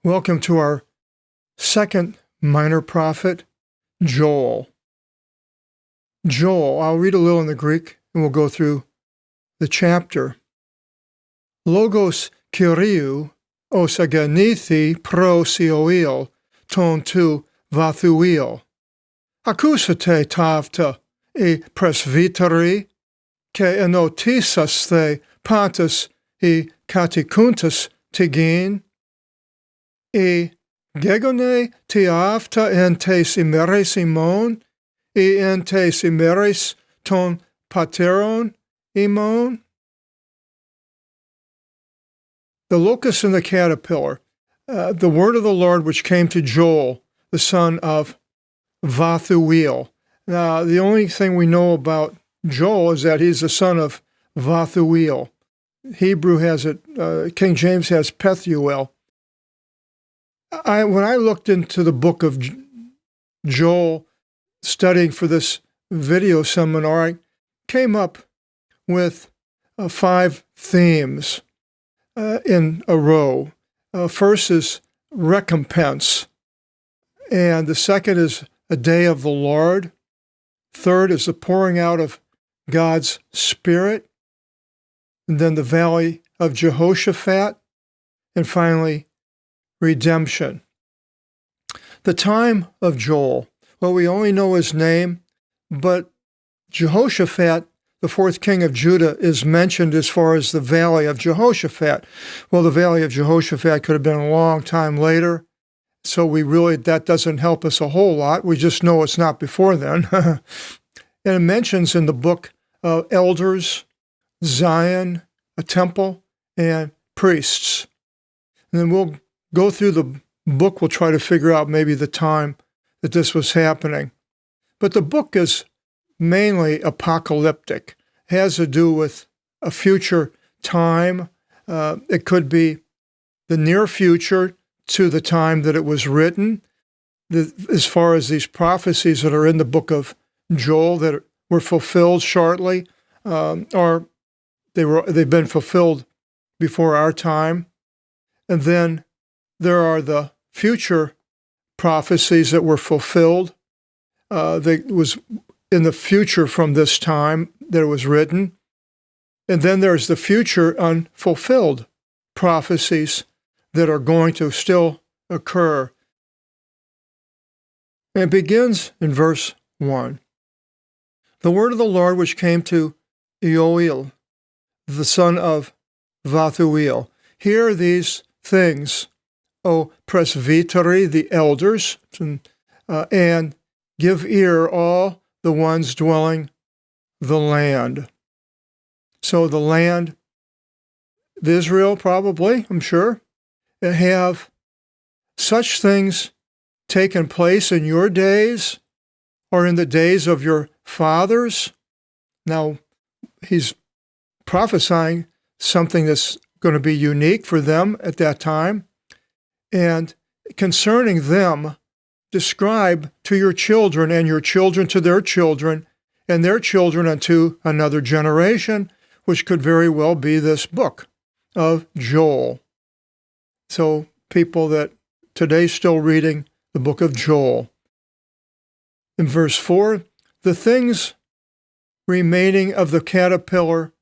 Welcome to our second minor prophet, Joel. Joel, I'll read a little in the Greek and we'll go through the chapter. Logos Kyriou os agenithi pro sioil ton tu vathuil. Acusate tavta e presbyteri ke enotisas the pantas e catecuntas tigin e gegone tiafta en tes imeres imon, e en tes imeres ton pateron imon. The locust and the caterpillar, the word of the Lord which came to Joel, the son of Vathuil. Now, the only thing we know about Joel is that he's the son of Vathuil. Hebrew has it, King James has Pethuel. When I looked into the book of Joel, studying for this video seminar, I came up with 5 themes in a row. First is recompense, and the second is a day of the Lord. Third is the pouring out of God's Spirit, and then the valley of Jehoshaphat, and finally, redemption. The time of Joel, well, we only know his name, but Jehoshaphat, the 4th king of Judah, is mentioned as far as the valley of Jehoshaphat. Well, the valley of Jehoshaphat could have been a long time later, so that doesn't help us a whole lot. We just know it's not before then. And it mentions in the book elders, Zion, a temple, and priests. And then we'll go through the book, we'll try to figure out maybe the time that this was happening. But the book is mainly apocalyptic. It has to do with a future time. It could be the near future to the time that it was written. As far as these prophecies that are in the book of Joel that were fulfilled shortly, or they've been fulfilled before our time. And then there are the future prophecies that were fulfilled. That was in the future from this time that it was written. And then there's the future unfulfilled prophecies that are going to still occur. And it begins in verse 1. The word of the Lord which came to Joel, the son of Vathuil. Hear these things, O presbyteri, the elders, and give ear all the ones dwelling the land. So the land, Israel probably, I'm sure, have such things taken place in your days or in the days of your fathers. Now, he's prophesying something that's going to be unique for them at that time. And concerning them, describe to your children and your children to their children and their children unto another generation, which could very well be this book of Joel. So people that today still reading the book of Joel. In verse 4, the things remaining of the caterpillar,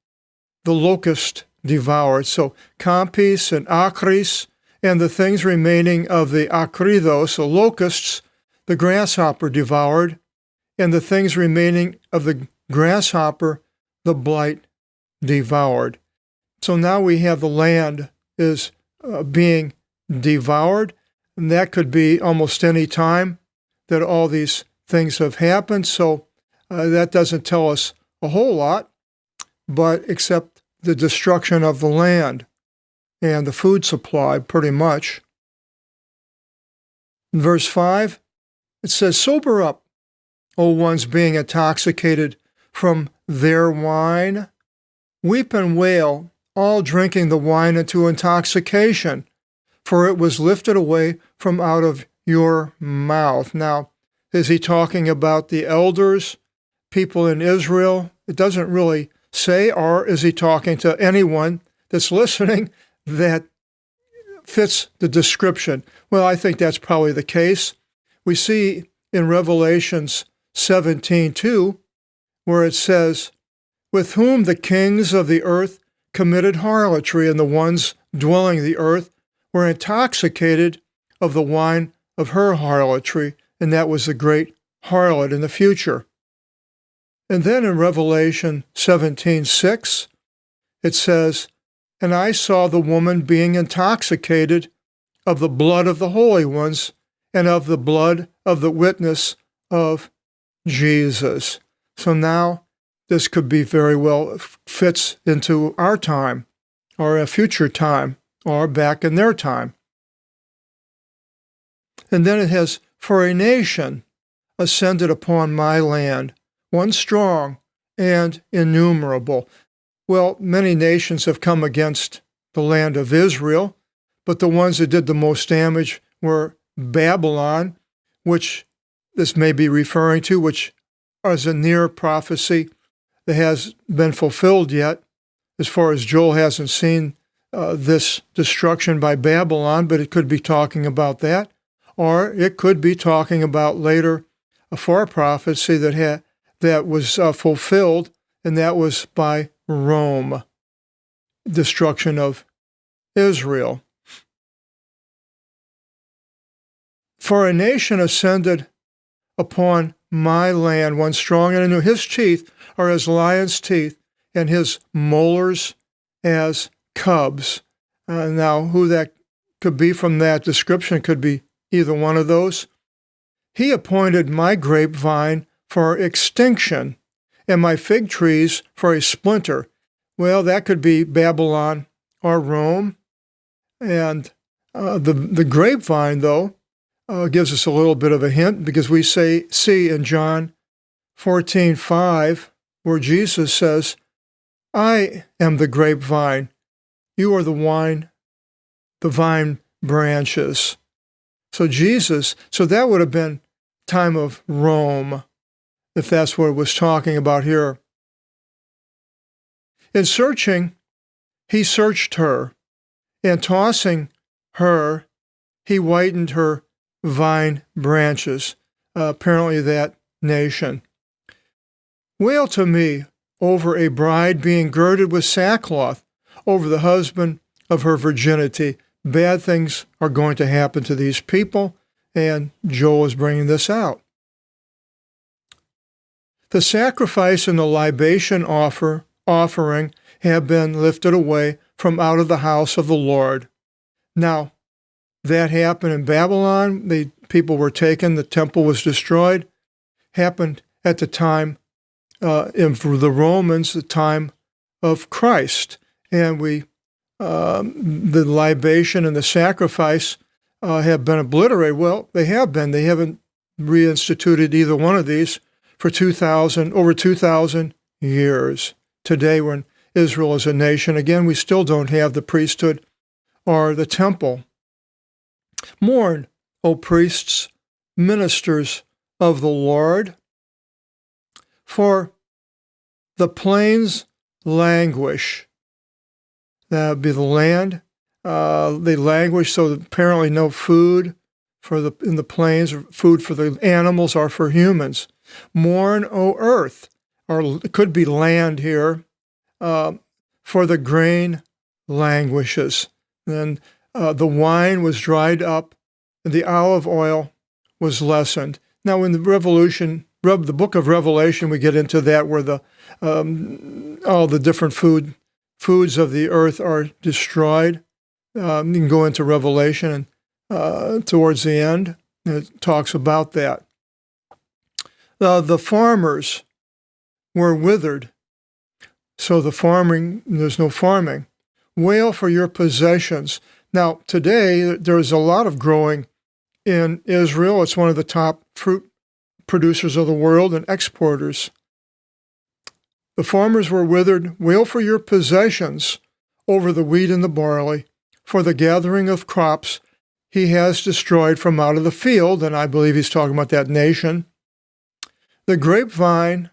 the locust devoured. So campis and acris, and the things remaining of the acridos, the locusts, the grasshopper devoured, and the things remaining of the grasshopper, the blight devoured. So now we have the land is being devoured, and that could be almost any time that all these things have happened. So that doesn't tell us a whole lot, but except the destruction of the land and the food supply, pretty much. In verse 5, it says, sober up, O ones being intoxicated from their wine. Weep and wail, all drinking the wine into intoxication, for it was lifted away from out of your mouth. Now, is he talking about the elders, people in Israel? It doesn't really say, or is he talking to anyone that's listening that fits the description. Well, I think that's probably the case. We see in Revelations 17:2, where it says, with whom the kings of the earth committed harlotry, and the ones dwelling the earth were intoxicated of the wine of her harlotry, and that was the great harlot in the future. And then in Revelation 17:6, it says, and I saw the woman being intoxicated of the blood of the holy ones and of the blood of the witness of Jesus. So now this could be very well fits into our time, or a future time, or back in their time. And then it has, for a nation ascended upon my land, one strong and innumerable. Well, many nations have come against the land of Israel, but the ones that did the most damage were Babylon, which this may be referring to, which is a near prophecy that has been fulfilled yet, as far as Joel hasn't seen this destruction by Babylon, but it could be talking about that. Or it could be talking about later a far prophecy that was fulfilled, and that was by Rome, destruction of Israel. For a nation ascended upon my land, one strong and anew. His teeth are as lions' teeth, and his molars as cubs. Now, who that could be from that description could be either one of those. He appointed my grapevine for extinction, and my fig trees for a splinter. Well, that could be Babylon or Rome. And the grapevine, though, gives us a little bit of a hint, because we see in John 14:5, where Jesus says, I am the grapevine, you are the vine branches. So that would have been time of Rome, if that's what it was talking about here. In searching, he searched her, and tossing her, he whitened her vine branches, apparently that nation. Wail to me over a bride being girded with sackcloth, over the husband of her virginity. Bad things are going to happen to these people, and Joel is bringing this out. The sacrifice and the libation offering have been lifted away from out of the house of the Lord. Now, that happened in Babylon. The people were taken. The temple was destroyed. Happened at the time, for the Romans, the time of Christ. And the libation and the sacrifice have been obliterated. Well, they have been. They haven't reinstituted either one of these for over 2,000 years. Today, when Israel is a nation, again, we still don't have the priesthood or the temple. Mourn, O priests, ministers of the Lord, for the plains languish. That would be the land. They languish, so apparently no food in the plains, food for the animals or for humans. Mourn, O earth, or it could be land here, for the grain languishes. And the wine was dried up, and the olive oil was lessened. Now, in the book of Revelation, we get into that, where all the different foods of the earth are destroyed. You can go into Revelation, and towards the end, it talks about that. The farmers were withered, so there's no farming. Wail for your possessions. Now, today, there's a lot of growing in Israel. It's one of the top fruit producers of the world and exporters. The farmers were withered. Wail for your possessions over the wheat and the barley, for the gathering of crops he has destroyed from out of the field. And I believe he's talking about that nation. The grapevine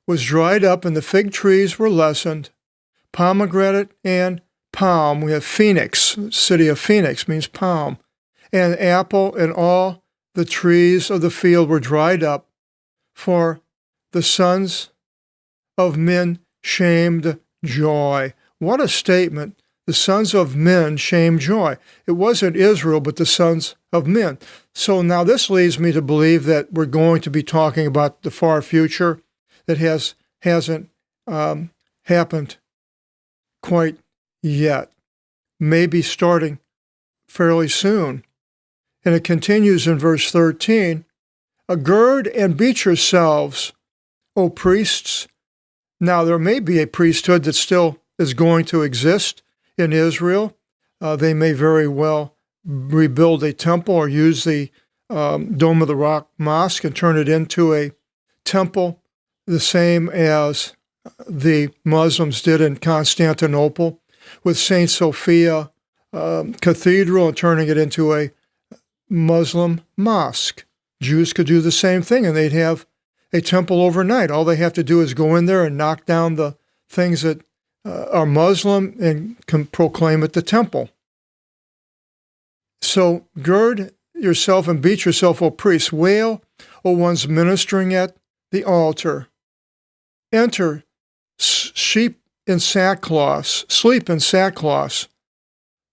was dried up, and the fig trees were lessened. Pomegranate and palm. We have Phoenix, city of Phoenix means palm. And apple and all the trees of the field were dried up, for the sons of men shamed joy. What a statement. The sons of men shamed joy. It wasn't Israel, but the sons of men. So now this leads me to believe that we're going to be talking about the far future that hasn't happened quite yet, maybe starting fairly soon. And it continues in verse 13, gird and beat yourselves, O priests. Now there may be a priesthood that still is going to exist in Israel. They may very well rebuild a temple or use the Dome of the Rock Mosque and turn it into a temple, the same as the Muslims did in Constantinople with St. Sophia Cathedral and turning it into a Muslim mosque. Jews could do the same thing, and they'd have a temple overnight. All they have to do is go in there and knock down the things that are Muslim and can proclaim it the temple. So gird yourself and beat yourself, O priests. Wail, O ones ministering at the altar. Enter, sheep in sackcloth, sleep in sackcloth,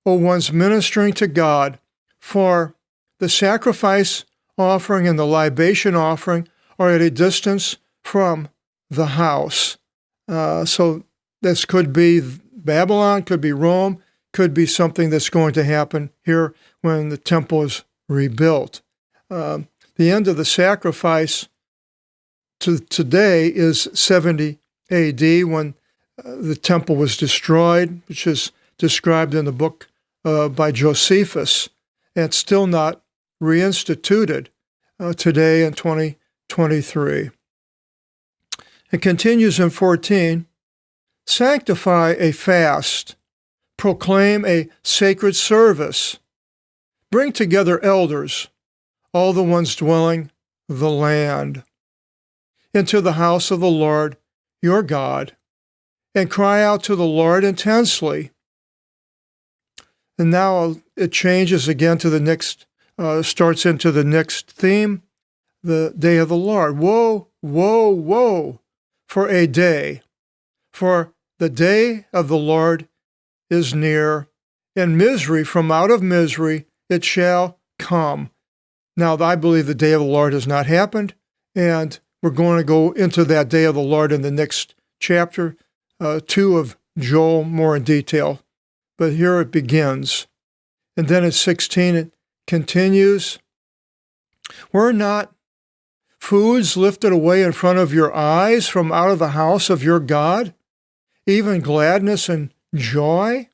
O ones ministering to God, for the sacrifice offering and the libation offering are at a distance from the house. So this could be Babylon, could be Rome, could be something that's going to happen here when the temple is rebuilt. The end of the sacrifice to today is 70 AD when the temple was destroyed, which is described in the book by Josephus, and it's still not reinstituted today in 2023. It continues in 14, sanctify a fast, proclaim a sacred service, bring together elders, all the ones dwelling the land, into the house of the Lord your God, and cry out to the Lord intensely. And now it changes again to the next, starts into the next theme, the day of the Lord. Woe, woe, woe for a day, for the day of the Lord is near, and misery from out of misery it shall come. Now, I believe the day of the Lord has not happened, and we're going to go into that day of the Lord in the next chapter, 2 of Joel, more in detail. But here it begins. And then at 16, it continues, were not foods lifted away in front of your eyes from out of the house of your God, even gladness and joy?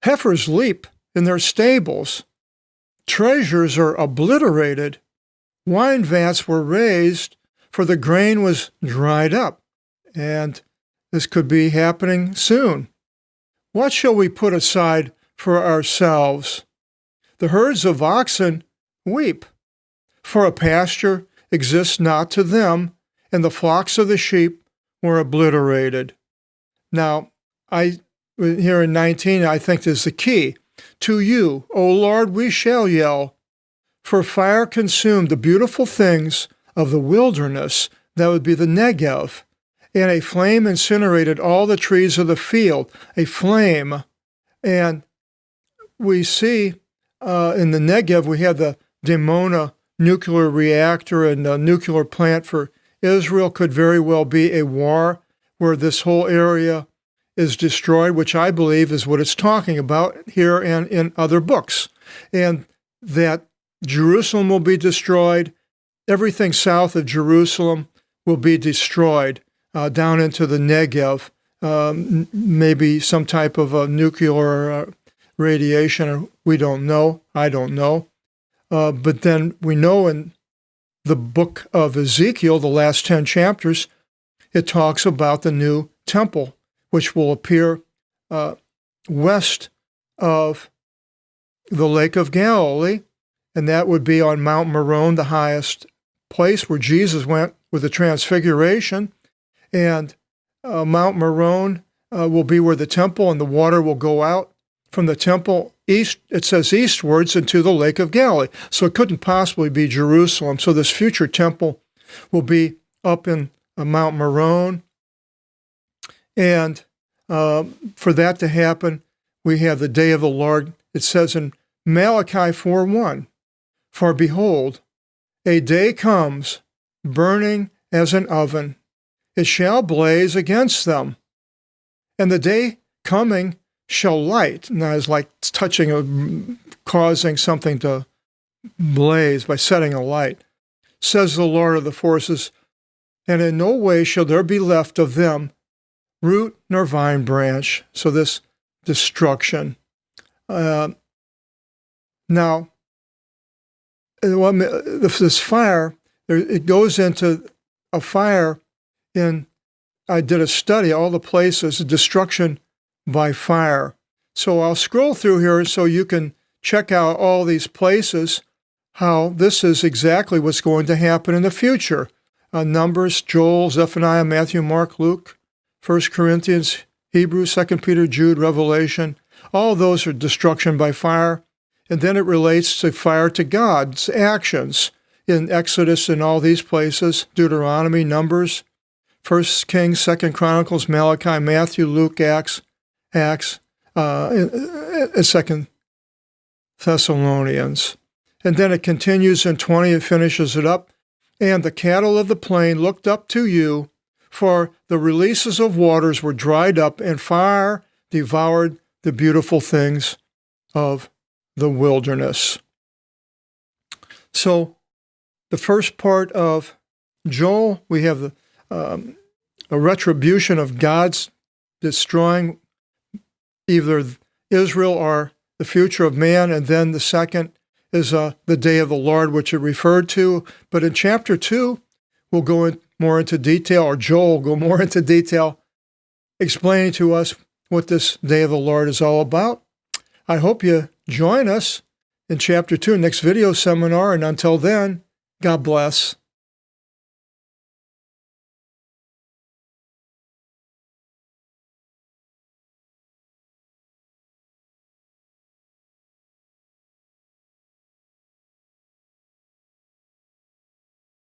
Heifers leap in their stables. Treasures are obliterated. Wine vats were raised, for the grain was dried up. And this could be happening soon. What shall we put aside for ourselves? The herds of oxen weep, for a pasture exists not to them, and the flocks of the sheep were obliterated. Now, here in 19, I think is the key. To you, O Lord, we shall yell, for fire consumed the beautiful things of the wilderness, that would be the Negev, and a flame incinerated all the trees of the field, a flame. And we see in the Negev, we have the Dimona nuclear reactor and a nuclear plant for Israel. Could very well be a war where this whole area is destroyed, which I believe is what it's talking about here and in other books. And that Jerusalem will be destroyed. Everything south of Jerusalem will be destroyed down into the Negev. Maybe some type of a nuclear radiation. We don't know. I don't know. But then we know in the book of Ezekiel, the last 10 chapters, it talks about the new temple, which will appear west of the Lake of Galilee, and that would be on Mount Meron, the highest place where Jesus went with the Transfiguration. And Mount Meron will be where the temple, and the water will go out from the temple east. It says eastwards into the Lake of Galilee. So it couldn't possibly be Jerusalem. So this future temple will be up in Mount Meron. And for that to happen, we have the day of the Lord. It says in Malachi 4:1, "For behold, a day comes, burning as an oven. It shall blaze against them. And the day coming shall light." Now it's like causing something to blaze by setting a light. "Says the Lord of the forces, and in no way shall there be left of them root nor vine branch." So this destruction. Now, this fire, it goes into a fire in, I did a study, all the places, destruction by fire. So I'll scroll through here so you can check out all these places, how this is exactly what's going to happen in the future. Numbers, Joel, Zephaniah, Matthew, Mark, Luke, 1 Corinthians, Hebrews, 2 Peter, Jude, Revelation. All those are destruction by fire. And then it relates to fire to God's actions in Exodus and all these places, Deuteronomy, Numbers, 1 Kings, 2 Chronicles, Malachi, Matthew, Luke, Acts, and 2 Thessalonians. And then it continues in 20, it finishes it up. "And the cattle of the plain looked up to you, for the releases of waters were dried up, and fire devoured the beautiful things of the wilderness." So the first part of Joel, we have a retribution of God's destroying either Israel or the future of man, and then the second is the day of the Lord, which it referred to. But in chapter 2, we'll go more into detail, or Joel will go more into detail, explaining to us what this day of the Lord is all about. I hope you join us in chapter 2, next video seminar, and until then, God bless.